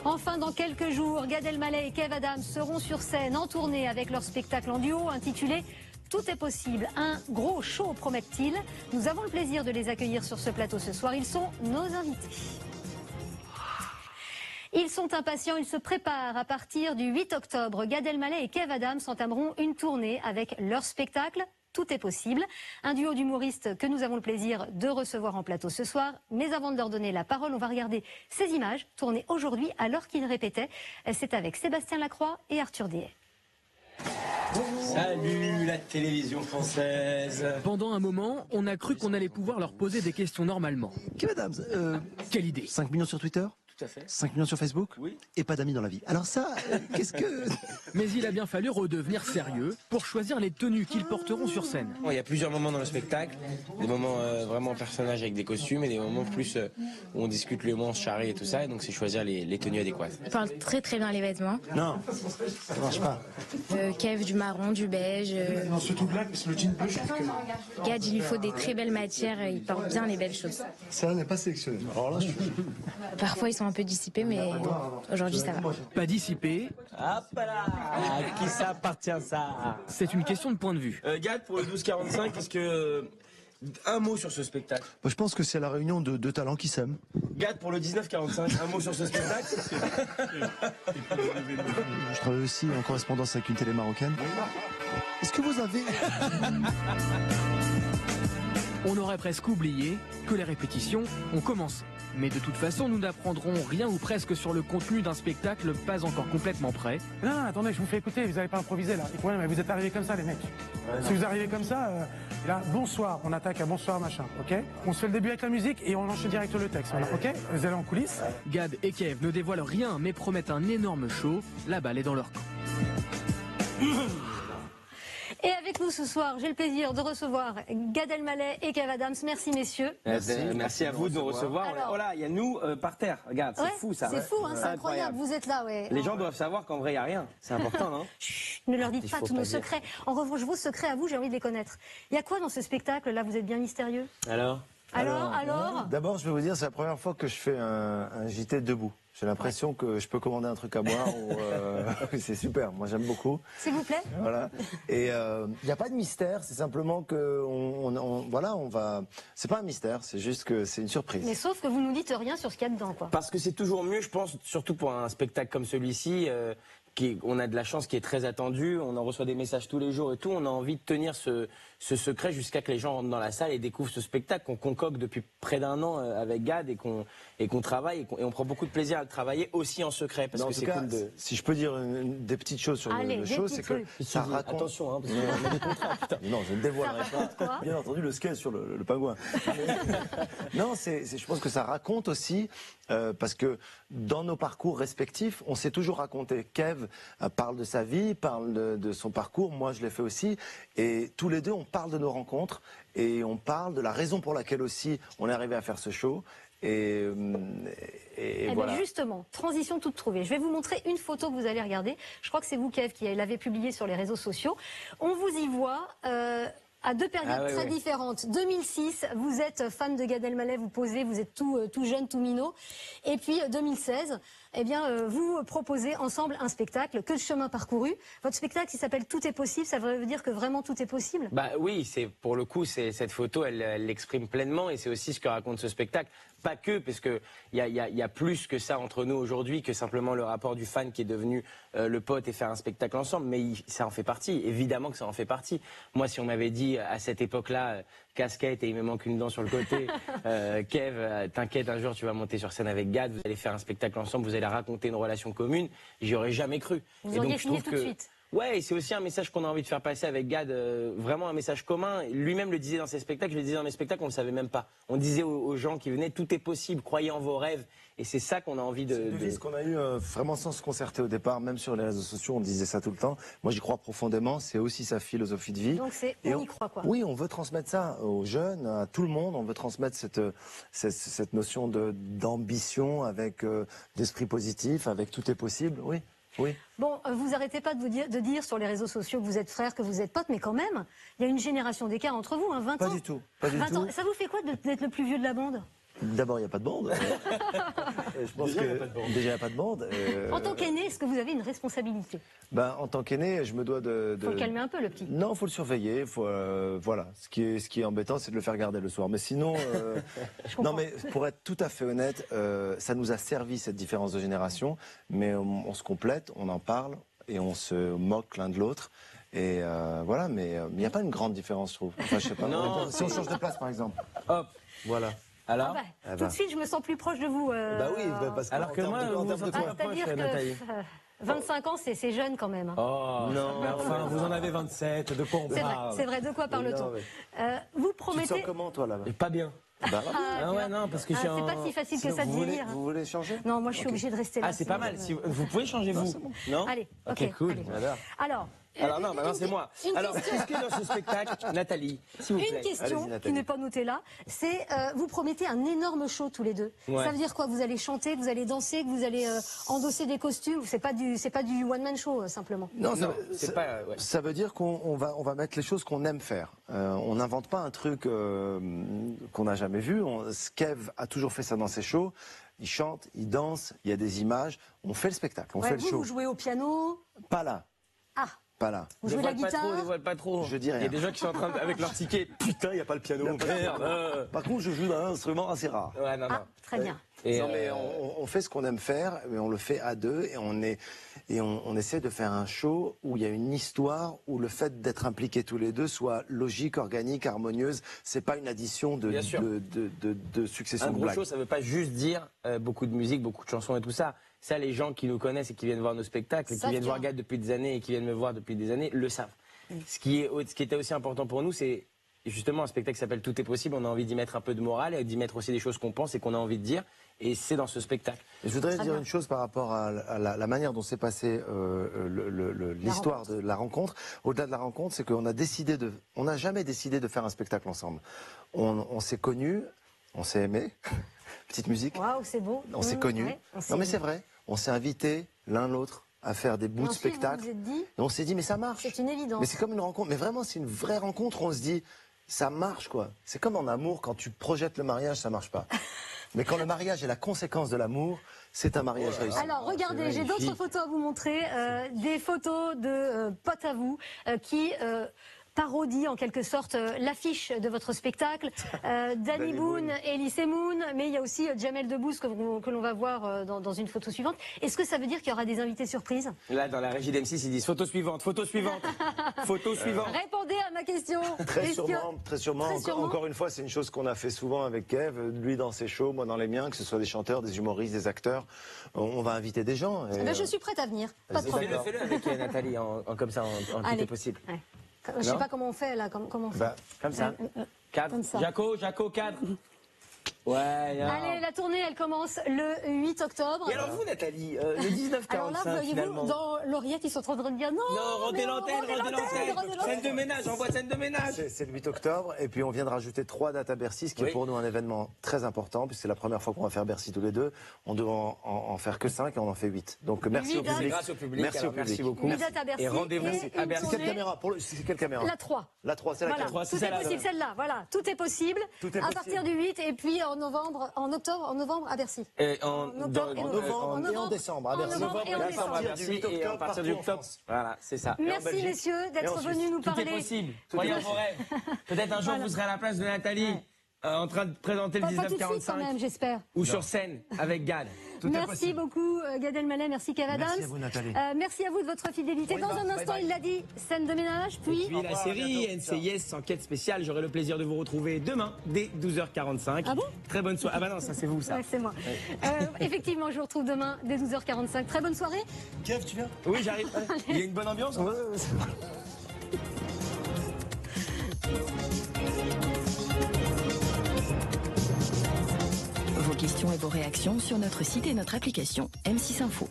Enfin, dans quelques jours, Gad Elmaleh et Kev Adams seront sur scène en tournée avec leur spectacle en duo intitulé Tout est possible. Un gros show, promettent-ils. Nous avons le plaisir de les accueillir sur ce plateau ce soir. Ils sont nos invités. Ils sont impatients, ils se préparent. À partir du 8 octobre, Gad Elmaleh et Kev Adams entameront une tournée avec leur spectacle Tout est possible. Un duo d'humoristes que nous avons le plaisir de recevoir en plateau ce soir. Mais avant de leur donner la parole, on va regarder ces images tournées aujourd'hui alors qu'ils répétaient. C'est avec Sébastien Lacroix et Arthur Dehaye. Salut la télévision française. Pendant un moment, on a cru qu'on allait pouvoir leur poser des questions normalement. Kev Adams, Quelle idée. 5 millions sur Twitter? Tout à fait. 5 millions sur Facebook? Oui. Et pas d'amis dans la vie. Alors ça, qu'est-ce que... Mais il a bien fallu redevenir sérieux pour choisir les tenues qu'ils porteront sur scène. Bon, il y a plusieurs moments dans le spectacle, des moments vraiment personnages avec des costumes et des moments plus où on discute le mot, on se charrie et tout ça, et donc c'est choisir les tenues adéquates. On parle très très bien les vêtements. Non, ça marche pas. Kev du marron, du beige. Non, surtout black, parce que le jean bleu, je trouve que... Gad, il lui faut des très belles matières, il porte bien les belles choses. Ça n'est pas sélectionné. Alors là, je suis... Parfois ils sont un peu dissipés, mais aujourd'hui ça va. Pas dissipé, Hop là. À qui ça appartient ça? c'est une question de point de vue. Gad, pour le 12-45, est-ce que... un mot sur ce spectacle. Bah, je pense que c'est la réunion de deux talents qui s'aiment. Gad, pour le 19-45, un mot sur ce spectacle. Je travaille aussi en correspondance avec une télé marocaine. Est-ce que vous avez... On aurait presque oublié que les répétitions ont commencé. Mais de toute façon, nous n'apprendrons rien ou presque sur le contenu d'un spectacle pas encore complètement prêt. Non, attendez, je vous fais écouter, vous n'allez pas improviser là. Et ouais, mais vous êtes arrivés comme ça, les mecs. Si vous arrivez comme ça, là, bonsoir, on attaque à bonsoir, machin, ok? On se fait le début avec la musique et on enchaîne direct le texte, voilà, ok? Vous allez en coulisses. Gad et Kev ne dévoilent rien mais promettent un énorme show. La balle est dans leur camp. Et avec nous ce soir, j'ai le plaisir de recevoir Gad Elmaleh et Kev Adams. Merci messieurs. Merci à vous de nous recevoir. Alors- Oh là, il y a nous par terre. Regarde, c'est Ouais, fou ça. C'est fou, hein, c'est incroyable. Vous êtes là, ouais. Les gens doivent savoir qu'en vrai, il n'y a rien. C'est important, non? Chut, ne leur dites Il pas faut tous pas nos dire. secrets. En revanche, vos secrets à vous, j'ai envie de les connaître. Il y a quoi dans ce spectacle là? Vous êtes bien mystérieux. Alors? Alors D'abord, je vais vous dire, c'est la première fois que je fais un JT debout. J'ai l'impression que je peux commander un truc à boire. C'est super, moi j'aime beaucoup. S'il vous plaît. Voilà. Et il n'y a pas de mystère, c'est simplement que voilà, on va. C'est pas un mystère, c'est juste que c'est une surprise. Mais sauf que vous nous dites rien sur ce qu'il y a dedans, quoi. Parce que c'est toujours mieux, je pense, surtout pour un spectacle comme celui-ci, on a de la chance, qui est très attendu, on en reçoit des messages tous les jours et tout, on a envie de tenir ce secret jusqu'à que les gens rentrent dans la salle et découvrent ce spectacle qu'on concocte depuis près d'un an avec Gad et qu'on travaille et on prend beaucoup de plaisir à le travailler aussi en secret parce Mais en que tout c'est cas, cool de... si je peux dire des petites choses sur Allez, le des show, petits c'est que trucs. ça raconte. Attention, hein, parce qu'on a des contrats, putain. Non, je ne dévoilerai Ça raconte pas. quoi Bien entendu, le sketch sur le pingouin. Non, je pense que ça raconte aussi, parce que dans nos parcours respectifs, on s'est toujours raconté. Kev parle de sa vie, parle de son parcours, moi je l'ai fait aussi, et tous les deux on parle de nos rencontres, et on parle de la raison pour laquelle aussi on est arrivé à faire ce show. Et Eh voilà. bien justement, transition toute trouvée. Je vais vous montrer une photo que vous allez regarder. Je crois que c'est vous, Kev, qui l'avez publiée sur les réseaux sociaux. On vous y voit à deux périodes très différentes. 2006, vous êtes fan de Gad Elmaleh, vous posez, vous êtes tout jeune, tout minot. Et puis 2016, eh bien, vous proposez ensemble un spectacle, Que de chemin parcouru. Votre spectacle, il s'appelle Tout est possible. Ça veut dire que vraiment tout est possible? Bah oui, pour le coup, cette photo, elle l'exprime pleinement et c'est aussi ce que raconte ce spectacle. Pas que, parce que il y a plus que ça entre nous aujourd'hui que simplement le rapport du fan qui est devenu le pote et faire un spectacle ensemble, mais ça en fait partie. Évidemment que ça en fait partie. Moi, si on m'avait dit à cette époque-là, casquette et il me manque une dent sur le côté, Kev, t'inquiète, un jour tu vas monter sur scène avec Gad, vous allez faire un spectacle ensemble, vous allez raconter une relation commune, j'y aurais jamais cru. Vous auriez signé tout de suite. Ouais, et c'est aussi un message qu'on a envie de faire passer avec Gad, vraiment un message commun. Lui-même le disait dans ses spectacles, je le disais dans mes spectacles, on le savait même pas. On disait aux gens qui venaient, tout est possible, croyez en vos rêves. Et c'est ça qu'on a envie de... C'est une devise qu'on a eu vraiment sans se concerter au départ, même sur les réseaux sociaux, on disait ça tout le temps. Moi j'y crois profondément, c'est aussi sa philosophie de vie. Donc on y croit, quoi. Oui, on veut transmettre ça aux jeunes, à tout le monde, on veut transmettre cette notion d'ambition avec d'esprit positif, avec tout est possible, oui. Oui. Bon, vous arrêtez pas de dire sur les réseaux sociaux que vous êtes frères, que vous êtes potes, mais quand même, il y a une génération d'écart entre vous, hein, 20 ans. Pas du tout. Pas du 20 ans. tout. Ça vous fait quoi d'être le plus vieux de la bande? D'abord, il n'y a pas de bande. Je pense déjà, il n'y a pas de bande. En tant qu'aîné, est-ce que vous avez une responsabilité? En tant qu'aîné, je me dois de... Faut le calmer un peu, le petit. Non, faut le surveiller. Voilà. Ce qui est embêtant, c'est de le faire garder le soir. Mais sinon, non, mais pour être tout à fait honnête, ça nous a servi cette différence de génération. Mais on se complète, on en parle et on se moque l'un de l'autre. Et voilà, mais il n'y a pas une grande différence, je trouve. Enfin, je sais pas. Non. Si on change de place, par exemple. Hop. Voilà. Alors tout de suite, je me sens plus proche de vous. Oui, parce que alors que moi, vous en sentez c'est-à-dire que 25 ans, c'est jeune quand même. Oh, non, mais enfin, vous en avez 27, de quoi on parle? C'est vrai, de quoi parle-t-on? Vous promettez... Tu te sens comment, toi, là-bas? Pas bien. Ah ouais, non, parce que je suis c'est pas si facile que ça de vieillir. Vous voulez changer? Non, moi je suis obligée de rester là. Ah, c'est pas mal. Si vous pouvez changer, vous? Non? Allez, ok, cool. Allez. Alors, non, maintenant c'est moi. Alors, qu'est-ce que dans ce spectacle, Nathalie, s'il vous plaît? Une question qui n'est pas notée là, c'est vous promettez un énorme show tous les deux. Ouais. Ça veut dire quoi? Vous allez chanter, vous allez danser, que vous allez endosser des costumes. C'est pas du one man show simplement. Non, ça veut dire qu'on va mettre les choses qu'on aime faire. On n'invente pas un truc qu'on n'a jamais vu. Kev a toujours fait ça dans ses shows. Il chante, il danse, il y a des images. On fait le spectacle, on fait le show. Vous jouez au piano? Pas là. Ah. Pas là. Vous jouez la guitare? Dévoile pas trop. Je dis rien. Il y a des gens qui sont en train avec leur ticket. Putain, il n'y a pas le piano. Merde. Par contre, je joue d'un instrument assez rare. Ouais, non. Très bien. Non, mais on fait ce qu'on aime faire, mais on le fait à deux et on essaie de faire un show où il y a une histoire, où le fait d'être impliqués tous les deux soit logique, organique, harmonieuse. C'est pas une addition de succession de blagues. Un gros show, ça veut pas juste dire beaucoup de musique, beaucoup de chansons et tout ça. Ça, les gens qui nous connaissent et qui viennent voir nos spectacles, et qui viennent voir Gad depuis des années et qui viennent me voir depuis des années, le savent. Ce qui était aussi important pour nous, c'est justement un spectacle qui s'appelle Tout est possible. On a envie d'y mettre un peu de morale et d'y mettre aussi des choses qu'on pense et qu'on a envie de dire. Et c'est dans ce spectacle. Et je voudrais dire une chose par rapport à la manière dont s'est passée l'histoire de la rencontre. Au-delà de la rencontre, c'est qu'on n'a jamais décidé de faire un spectacle ensemble. On s'est connus, on s'est aimés. Petite musique. Waouh, c'est beau. On s'est connus. Ouais, non mais c'est vrai. On s'est invités l'un l'autre à faire des bouts de spectacle. Vous vous êtes dit, et on s'est dit mais ça marche. C'est une évidence. Mais c'est comme une rencontre. Mais vraiment c'est une vraie rencontre. On se dit ça marche quoi. C'est comme en amour quand tu projettes le mariage ça marche pas. Mais quand le mariage est la conséquence de l'amour, c'est un mariage réussi. Alors regardez, j'ai d'autres photos à vous montrer, des photos de potes à vous qui parodie en quelque sorte l'affiche de votre spectacle. Danny Boone et Elise Moon, mais il y a aussi Jamel Debbouze que l'on va voir dans une photo suivante. Est-ce que ça veut dire qu'il y aura des invités surprises? Là, dans la régie d'M6, ils disent photo suivante, photo suivante, photo suivante. Répondez à ma question. Très sûrement. Encore une fois, c'est une chose qu'on a fait souvent avec Kev, lui dans ses shows, moi dans les miens, que ce soit des chanteurs, des humoristes, des acteurs. On va inviter des gens. Et je suis prête à venir. Pas de problème. Fais-le avec Nathalie, comme ça, en tout est possible. Ouais. Je sais pas comment on fait là, comment on fait. Comme ça. Cadre. Comme ça. Jaco, cadre. Ouais. Allez, la tournée, elle commence le 8 octobre. Et alors vous, Nathalie, le 19-45, alors là, voyez-vous, dans l'Oriette, ils sont en train de dire non. Non, rendez l'antenne. Scène de ménage, envoie scène de ménage. C'est le 8 octobre, et puis on vient de rajouter 3 dates à Bercy, ce qui est pour nous un événement très important, puisque c'est la première fois qu'on va faire Bercy tous les deux. On doit en faire que 5 et on en fait 8. Donc merci au public. Grâce au public. Merci beaucoup. 8 dates à Bercy. Et rendez-vous à Bercy. C'est quelle caméra? La 3. La 3, c'est voilà. la 4. Tout est possible, celle-là. Voilà, tout est possible. À partir du 8 et puis en novembre à Bercy. En novembre et en décembre à Bercy. Et à partir du octobre. Voilà, c'est ça. Merci messieurs d'être venus nous parler. Tout est possible. Croyez en vos rêves. Peut-être un jour vous serez à la place de Nathalie. En train de présenter le 1945 j'espère. Ou sur scène avec Gad. Merci beaucoup Gad Elmaleh, merci Kev Adams. Merci à vous Nathalie. Merci à vous de votre fidélité. Dans un instant, il l'a dit, scène de ménage, puis la série NCIS Enquête spéciale. J'aurai le plaisir de vous retrouver demain dès 12h45. Ah bon? Très bonne soirée. Ah bah non, ça c'est vous ça. Ouais, c'est moi. Effectivement, je vous retrouve demain dès 12h45. Très bonne soirée. Kev, tu viens? Oui, j'arrive. Il y a une bonne ambiance. Vos questions et vos réactions sur notre site et notre application M6 Info.